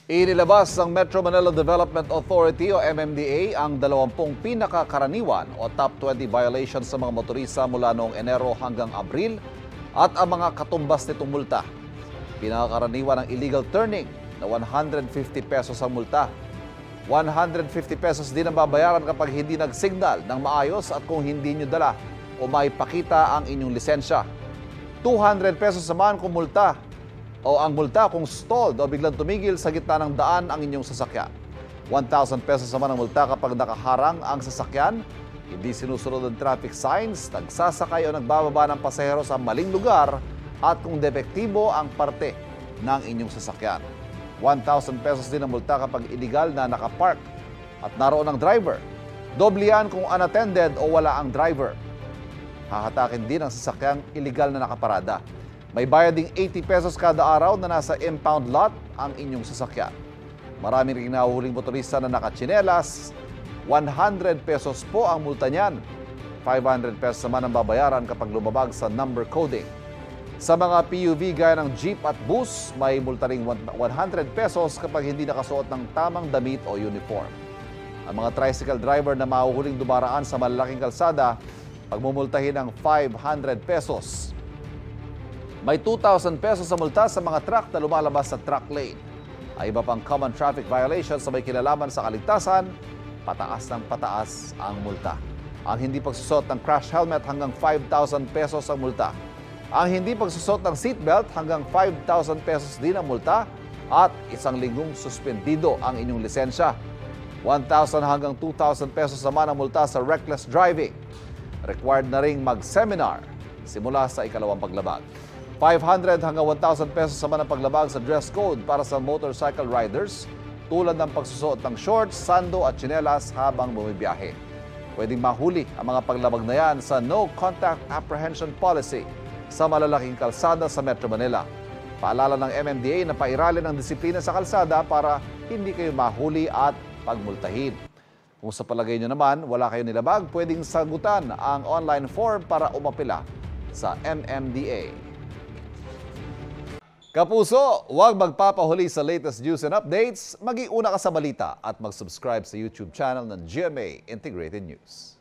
Inilabas ng Metro Manila Development Authority o MMDA ang 20 pinakakaraniwan o top 20 violations sa mga motorista mula noong Enero hanggang Abril at ang mga katumbas nitong multa. Pinakakaraniwan ang illegal turning na 150 pesos ang multa. 150 pesos din ang babayaran kapag hindi nagsignal ng maayos at kung hindi nyo dala o maipakita ang inyong lisensya. 200 pesos naman kung multa o ang multa kung stalled o biglang tumigil sa gitna ng daan ang inyong sasakyan. 1,000 pesos naman ang multa kapag nakaharang ang sasakyan, hindi sinusunod ang traffic signs, nagsasakay o nagbababa ng pasahero sa maling lugar at kung depektibo ang parte ng inyong sasakyan. 1,000 pesos din ang multa kapag illegal na nakapark at naroon ang driver. Doble yan kung unattended o wala ang driver. Hahatakin din ang sasakyang illegal na nakaparada. May bayad ding 80 pesos kada araw na nasa impound lot ang inyong sasakyan. Marami rin nahuhuling motorista na nakatsinelas. 100 pesos po ang multa niyan. 500 pesos naman ang babayaran kapag lumabag sa number coding. Sa mga PUV gaya ng jeep at bus, may multa ring 100 pesos kapag hindi nakasuot ng tamang damit o uniform. Ang mga tricycle driver na mahuhuling dumaraan sa malalaking kalsada, pagmumultahin ng 500 pesos. May 2,000 pesos sa multa sa mga truck na lumalabas sa truck lane. Ay iba pang common traffic violations sa may kinalaman sa kaligtasan, pataas ng pataas ang multa. Ang hindi pagsusot ng crash helmet hanggang 5,000 pesos ang multa. Ang hindi pagsusot ng seatbelt hanggang 5,000 pesos din ang multa at 1 linggong suspendido ang inyong lisensya. 1,000 hanggang 2,000 pesos naman ang multa sa reckless driving. Required na ring mag-seminar simula sa ikalawang paglabag. 500 hanggang 1,000 pesos naman ang paglabag sa dress code para sa motorcycle riders tulad ng pagsusuot ng shorts, sando at tsinelas habang bumibiyahe. Pwedeng mahuli ang mga paglabag na yan sa No Contact Apprehension Policy sa malalaking kalsada sa Metro Manila. Paalala ng MMDA na pairalin ang disiplina sa kalsada para hindi kayo mahuli at pagmultahin. Kung sa palagay nyo naman wala kayo nilabag, pwedeng sagutan ang online form para umapila sa MMDA. Kapuso, huwag magpapahuli sa latest news and updates. Mag-iuna ka sa balita at mag-subscribe sa YouTube channel ng GMA Integrated News.